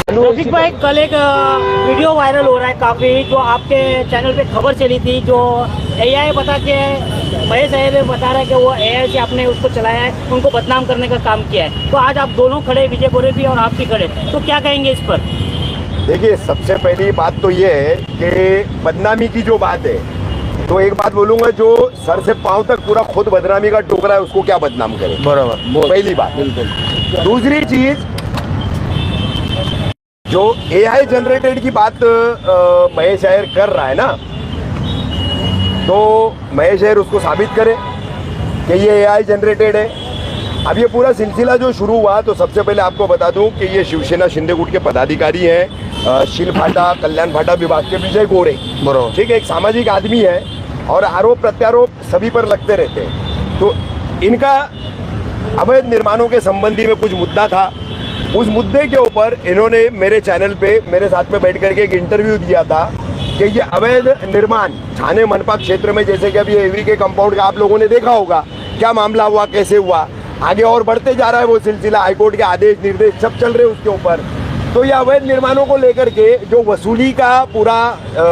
रफीक भाई, कल एक वीडियो वायरल हो रहा है काफ़ी, जो आपके चैनल पे खबर चली थी, जो एआई बता के महेश अय्यर बता रहा है कि वो एआई से आपने उसको चलाया है, उनको बदनाम करने का काम किया है। तो आज आप दोनों खड़े, विजय गोरे भी और आप भी खड़े, तो क्या कहेंगे इस पर? देखिए, सबसे पहली बात तो ये है कि बदनामी की जो बात है, तो एक बात बोलूंगा, जो सर से पांव तक पूरा खुद बदनामी का टोकरा है, उसको क्या बदनाम करे। बराबर, पहली बात। बिल्कुल। दूसरी चीज, जो एआई जनरेटेड की बात महेश अय्यर कर रहा है ना, तो महेश अय्यर उसको साबित करे कि ये एआई जनरेटेड है। अब ये पूरा सिलसिला जो शुरू हुआ, तो सबसे पहले आपको बता दूं कि ये शिवसेना शिंदे गुट के पदाधिकारी हैं, शिलफाटा कल्याण फाटा विभाग के विजय गोरे। बराबर, ठीक है, एक सामाजिक आदमी है और आरोप प्रत्यारोप सभी पर लगते रहते हैं। तो इनका अवैध निर्माणों के संबंधी में कुछ मुद्दा था, उस मुद्दे के ऊपर इन्होंने मेरे चैनल पे मेरे साथ में बैठ करके एक इंटरव्यू दिया था कि ये अवैध निर्माण थाने मनपा क्षेत्र में, जैसे कि अभी एवी के कंपाउंड का आप लोगों ने देखा होगा, क्या मामला हुआ, कैसे हुआ, आगे और बढ़ते जा रहा है वो सिलसिला, हाईकोर्ट के आदेश निर्देश सब चल रहे उसके ऊपर। तो ये अवैध निर्माणों को लेकर के जो वसूली का पूरा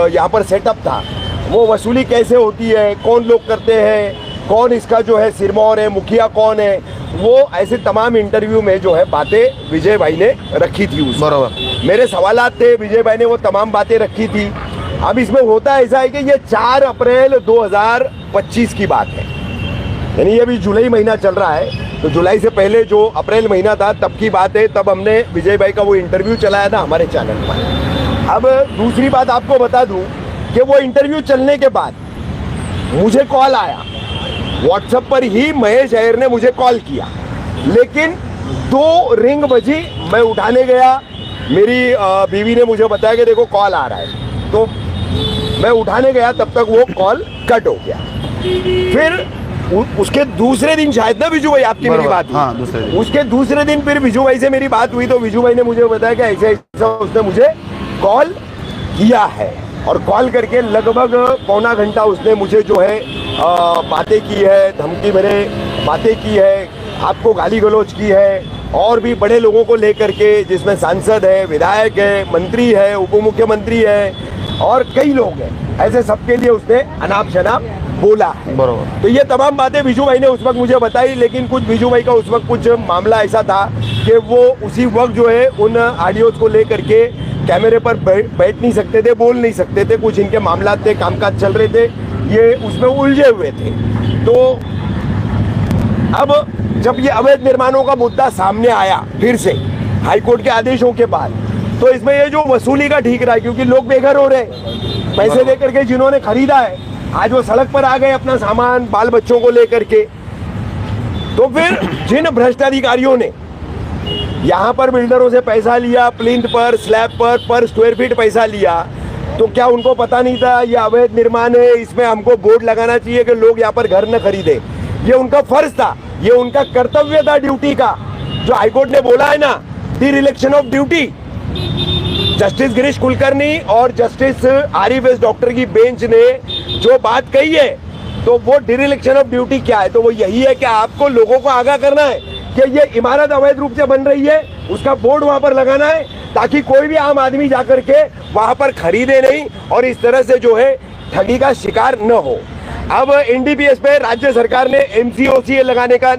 यहाँ पर सेटअप था, वो वसूली कैसे होती है, कौन लोग करते हैं, कौन इसका जो है सिरमौर है, मुखिया कौन है, वो ऐसे तमाम इंटरव्यू में जो है बातें विजय भाई ने रखी थी। उस बराबर, मेरे सवालात थे, विजय भाई ने वो तमाम बातें रखी थी। अब इसमें होता ऐसा है कि ये 4 अप्रैल 2025 की बात है, यानी ये अभी जुलाई महीना चल रहा है, तो जुलाई से पहले जो अप्रैल महीना था तब की बात है। तब हमने विजय भाई का वो इंटरव्यू चलाया था हमारे चैनल पर। अब दूसरी बात आपको बता दूं कि वो इंटरव्यू चलने के बाद मुझे कॉल आया, व्हाट्सएप पर ही महेश अय्यर ने मुझे कॉल किया, लेकिन 2 रिंग बजी, मैं उठाने गया, मेरी बीवी ने मुझे बताया कि देखो कॉल आ रहा है, तो मैं उठाने गया, तब तक वो कॉल कट हो गया। फिर उसके दूसरे दिन शायद ना विजू भाई आपकी मेरी बात हुई, हाँ, दूसरे दिन। उसके दूसरे दिन फिर विजू भाई से मेरी बात हुई, तो विजू भाई ने मुझे बताया कि ऐसे ऐसा उसने मुझे कॉल किया है, और कॉल करके लगभग पौना घंटा उसने मुझे जो है बातें की है, धमकी भरे बातें की है, आपको गाली गलौज की है, और भी बड़े लोगों को लेकर के, जिसमें सांसद है, विधायक है, मंत्री है, उप मुख्यमंत्री है, और कई लोग हैं, ऐसे सबके लिए उसने अनाप शनाप बोला है। बराबर। तो ये तमाम बातें विजू भाई ने उस वक्त मुझे बताई, लेकिन कुछ विजू भाई का उस वक्त कुछ मामला ऐसा था कि वो उसी वक्त जो है उन ऑडियोज को लेकर के कैमरे पर बैठ नहीं सकते थे, बोल नहीं सकते थे, कुछ इनके मामला थे, कामकाज चल रहे थे, ये उसमें उलझे हुए थे। तो अब जब ये अवैध निर्माणों का मुद्दा सामने आया फिर से हाईकोर्ट के आदेशों के बाद, तो इसमें ये जो वसूली का ठीक रहा है, क्योंकि लोग बेघर हो रहे, पैसे देकर के जिन्होंने खरीदा है, आज वो सड़क पर आ गए अपना सामान बाल बच्चों को लेकर के। तो फिर जिन भ्रष्ट अधिकारियों ने यहाँ पर बिल्डरों से पैसा लिया, प्लिंथ पर, स्लैब पर स्क्वायर फीट पैसा लिया, तो क्या उनको पता नहीं था ये अवैध निर्माण है, इसमें हमको बोर्ड लगाना चाहिए कि लोग यहाँ पर घर न खरीदे? ये उनका फर्ज था, ये उनका कर्तव्य था ड्यूटी का, जो हाईकोर्ट ने बोला है ना, dereliction of duty. Justice Girish Kulkarni और जस्टिस आरिफ एस डॉक्टर की बेंच ने जो बात कही है, तो वो डिरेक्शन ऑफ ड्यूटी क्या है? तो वो यही है कि आपको लोगों को आगाह करना है कि ये इमारत अवैध रूप से बन रही है, उसका बोर्ड वहां पर लगाना है, ताकि कोई भी आम आदमी जाकर के वहां पर खरीदे नहीं और इस तरह से जो है ठगी का शिकार न हो। अब एनडीपीएस पे राज्य सरकार ने एमसीओसी लगाने का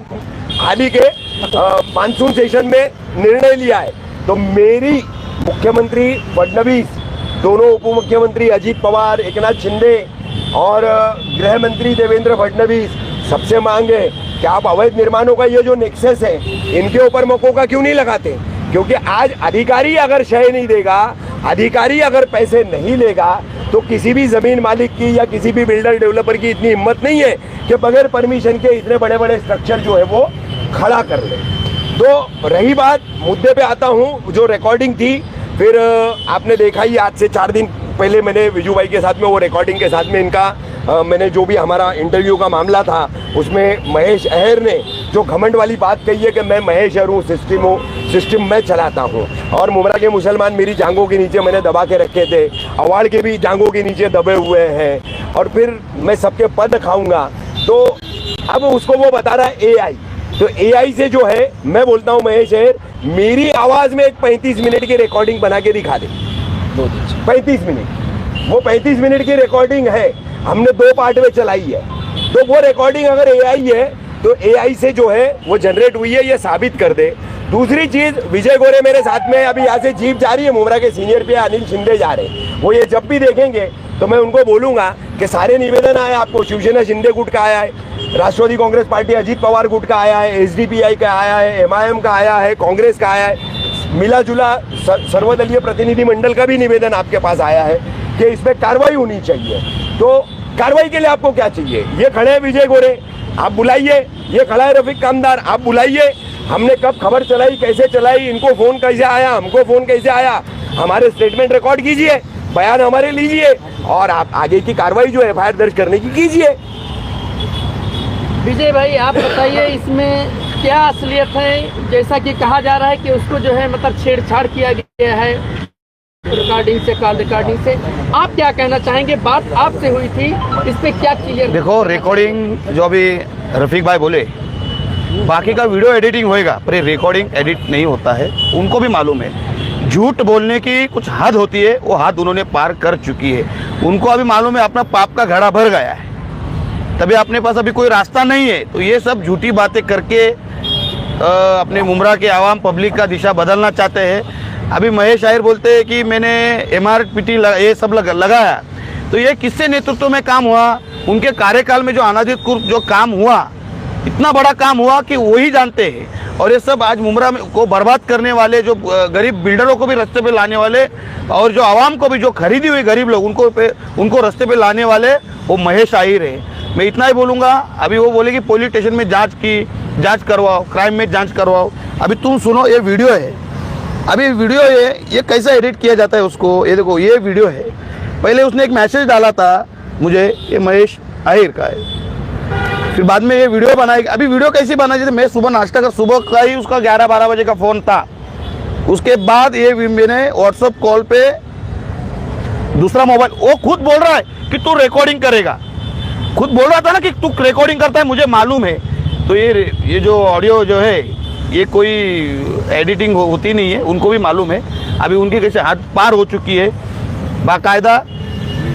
हाल ही के मानसून सेशन में निर्णय लिया है। तो मेरी मुख्यमंत्री फडणवीस, दोनों उप मुख्यमंत्री अजीत पवार, एकनाथ शिंदे और गृह मंत्री देवेंद्र फडणवीस, सबसे मांग है कि आप अवैध निर्माणों का ये जो नेक्सस है, इनके ऊपर मकोका क्यों नहीं लगाते? क्योंकि आज अधिकारी अगर शय नहीं देगा, अधिकारी अगर पैसे नहीं लेगा, तो किसी भी जमीन मालिक की या किसी भी बिल्डर डेवलपर की इतनी हिम्मत नहीं है कि बगैर परमिशन के इतने बड़े बड़े स्ट्रक्चर जो है वो खड़ा कर ले। तो रही बात, मुद्दे पे आता हूँ, जो रिकॉर्डिंग थी, फिर आपने देखा ही आज से 4 दिन पहले मैंने विजू भाई के साथ में वो रिकॉर्डिंग के साथ में इनका मैंने जो भी हमारा इंटरव्यू का मामला था, उसमें महेश अय्यर ने जो घमंड वाली बात कही है कि मैं महेश अय्यर हूँ, सिस्टम मैं चलाता हूँ, और मुमरा के मुसलमान मेरी जांघों के नीचे मैंने दबा के रखे थे, अवार्ड के भी जांघों के नीचे दबे हुए हैं, और फिर मैं सबके पद खाऊंगा। तो अब उसको वो बता रहा है एआई। तो एआई से जो है, मैं बोलता हूं महेश है, मेरी आवाज में एक 35 मिनट की रिकॉर्डिंग बना के दिखा दे। 35 मिनट, वो 35 मिनट की रिकॉर्डिंग है, हमने 2 पार्ट में चलाई है। तो वो रिकॉर्डिंग अगर एआई है तो एआई से जो है वो जनरेट हुई है, ये साबित कर दे। दूसरी चीज, विजय गोरे मेरे साथ में, अभी यहाँ से जीप जा रही है, मुमरा के सीनियर पे अनिल शिंदे जा रहे हैं। वो ये जब भी देखेंगे तो मैं उनको बोलूंगा कि सारे निवेदन आए आपको, शिवसेना शिंदे गुट का आया है, राष्ट्रवादी कांग्रेस पार्टी अजीत पवार गुट का आया है, एसडीपीआई का आया है, एमआईएम का आया है, कांग्रेस का आया है, मिला जुला सर्वदलीय प्रतिनिधि मंडल का भी निवेदन आपके पास आया है कि इसमें कार्रवाई होनी चाहिए। तो कार्रवाई के लिए आपको क्या चाहिए? ये खड़े हैं विजय गोरे, आप बुलाइए। ये खड़ा है रफीक कामदार, आप बुलाइए। हमने कब खबर चलाई, कैसे चलाई, इनको फोन कैसे आया, हमको फोन कैसे आया, हमारे स्टेटमेंट रिकॉर्ड कीजिए, बयान हमारे लीजिए और आप आगे की कार्रवाई जो एफआईआर दर्ज करने की कीजिए। विजय भाई, आप बताइए इसमें क्या असलियत है? जैसा कि कहा जा रहा है कि उसको जो है मतलब छेड़छाड़ किया गया है रिकॉर्डिंग से, कॉल रिकॉर्डिंग से। आप क्या कहना चाहेंगे? बात आपसे हुई थी, इस पे क्या क्लियर? देखो, रिकॉर्डिंग जो अभी रफीक भाई बोले, बाकी का वीडियो एडिटिंग होएगा पर ये रिकॉर्डिंग एडिट नहीं होता है, उनको भी मालूम है। झूठ बोलने की कुछ हद होती है, वो हद उन्होंने पार कर चुकी है। उनको अभी मालूम है अपना पाप का घड़ा भर गया है, तभी अपने पास अभी कोई रास्ता नहीं है। तो ये सब झूठी बातें करके अपने मुमरा के आवाम पब्लिक का दिशा बदलना चाहते हैं। अभी महेश आहिर बोलते हैं कि मैंने एमआरपीटी ये सब लगाया, तो ये किससे नेतृत्व में काम हुआ? उनके कार्यकाल में जो अनाधिकृत जो काम हुआ, इतना बड़ा काम हुआ कि वही जानते हैं। और ये सब आज मुमरा को बर्बाद करने वाले, जो गरीब बिल्डरों को भी रास्ते पे लाने वाले और जो आवाम को भी, जो खरीदी हुई गरीब लोग, उनको रास्ते पे लाने वाले वो महेश आहिर है। मैं इतना ही बोलूँगा। अभी वो बोले कि पुलिस स्टेशन में जांच करवाओ, क्राइम में जांच करवाओ। अभी तुम सुनो, ये वीडियो है, अभी वीडियो ये कैसा एडिट किया जाता है उसको, ये देखो, ये वीडियो है। पहले उसने एक मैसेज डाला था मुझे, ये महेश आहिर का है, फिर बाद में ये वीडियो बनाई। अभी वीडियो कैसी बनाई? जैसे मैं सुबह का ही उसका 11-12 बजे का फ़ोन था, उसके बाद ये मैंने व्हाट्सएप कॉल पे दूसरा मोबाइल, वो खुद बोल रहा है कि तू रिकॉर्डिंग करेगा, खुद बोल रहा था ना कि तू रिकॉर्डिंग करता है, मुझे मालूम है। तो ये जो ऑडियो जो है, ये कोई एडिटिंग होती नहीं है, उनको भी मालूम है। अभी उनकी कैसे हद पार हो चुकी है। बाकायदा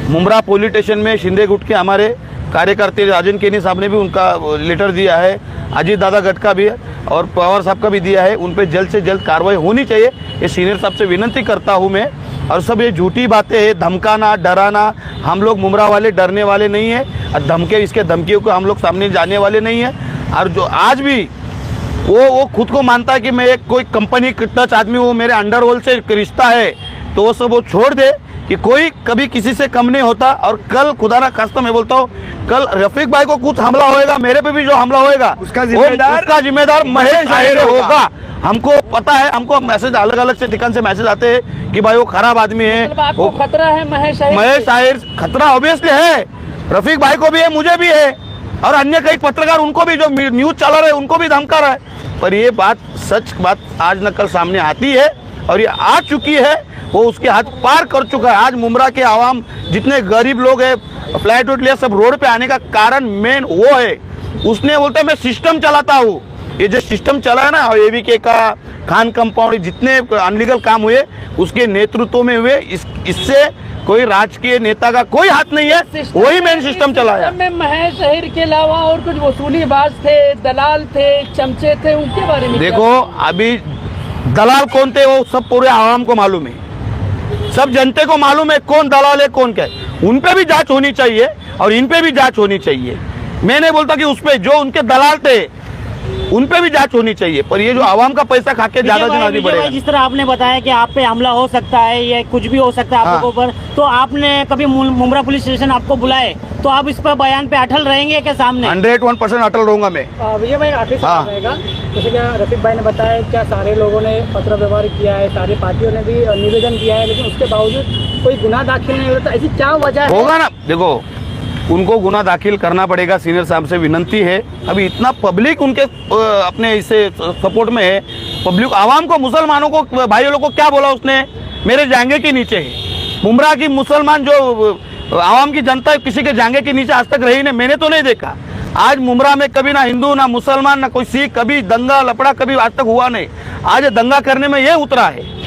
मुमरा पुलिस स्टेशन में शिंदे गुट के हमारे कार्यकर्ता राजन केनी साहब ने भी उनका लेटर दिया है, अजीत दादा गट का भी है और पवार साहब का भी दिया है। उन पर जल्द से जल्द कार्रवाई होनी चाहिए, ये सीनियर साहब से विनती करता हूँ मैं। और सब ये झूठी बातें हैं, धमकाना, डराना, हम लोग मुमरा वाले डरने वाले नहीं हैं और इसके धमकियों को हम लोग सामने जाने वाले नहीं हैं। और जो आज भी वो खुद को मानता है कि मैं एक कोई कंपनी टच आदमी हूँ, मेरे अंडरवर्ल्ड से रिश्ता है, तो वो सब वो छोड़ दे कि कोई कभी किसी से कम नहीं होता। और कल खुदा ना खास्ता मैं बोलता हूँ, कल रफीक भाई को कुछ हमला होएगा, मेरे पे भी जो हमला होएगा उसका जिम्मेदार महेश आहिर होगा। हमको पता है, हमको मैसेज अलग अलग से ठिकान से मैसेज आते हैं कि भाई वो खराब आदमी है, आपको खतरा है महेश आहिर। खतरा ऑब्वियसली है, रफीक भाई को भी है, मुझे भी है और अन्य कई पत्रकार, उनको भी जो न्यूज चला रहे उनको भी धमका रहा है। पर ये बात सच बात आज न कल सामने आती है और ये आ चुकी है, वो उसके हाथ पार कर चुका है। आज मुमरा के आवाम जितने गरीब लोग हैं, फ्लैट उठ लिया, सब रोड पे आने का कारण मेन वो है। उसने बोलता है मैं सिस्टम चलाता हूँ। ये जो सिस्टम चला है ना, एवीके का, खान कंपाउंड, जितने अनलीगल काम हुए उसके नेतृत्व में हुए। इससे कोई राजकीय नेता का कोई हाथ नहीं है, वही मेन सिस्टम चलाया। में महेश आहिर के अलावा और कुछ वसूलीबाज थे, दलाल थे, चमचे थे, उनके बारे में देखो, अभी दलाल कौन थे वो सब पूरे आवाम को मालूम है, सब जनते को मालूम है कौन दलाल है कौन क्या है। उन पे भी जांच होनी चाहिए और इन पे भी जांच होनी चाहिए। मैं नहीं बोलता कि उस पे जो उनके दलाल थे उन पे भी जांच होनी चाहिए, पर ये जो आवाम का पैसा खा के ज्यादा दिन आगे बढ़ेगा। जिस तरह आपने बताया कि आप पे हमला हो सकता है या कुछ भी हो सकता है आपके ऊपर, तो आपने कभी मुमरा पुलिस स्टेशन आपको बुलाए तो आप इस पर बयान पे अटल रहेंगे क्या सामने? 101% अटल रहूंगा मैं। विजय भाई, आखिरी सवाल रहेगा, जैसे क्या रफीक भाई ने बताया, क्या सारे लोगों ने पत्र व्यवहार किया है, सारी पार्टियों ने भी निवेदन किया है, लेकिन उसके बावजूद कोई गुनाह दाखिल नहीं होता, ऐसी क्या वजह होगा ना? देखो, उनको गुना दाखिल करना पड़ेगा, सीनियर साहब से विनंती है। अभी इतना पब्लिक उनके अपने इससे सपोर्ट में है, पब्लिक आवाम को, मुसलमानों को, भाइयों लोगों को क्या बोला उसने? मेरे जांघे के नीचे है। मुमरा की मुसलमान जो आवाम की जनता किसी के जांघे के नीचे आज तक रही नहीं, मैंने तो नहीं देखा। आज मुमरा में कभी ना हिंदू ना मुसलमान ना कोई सिख, कभी दंगा लपड़ा कभी आज तक हुआ नहीं। आज ये दंगा करने में ये उतरा है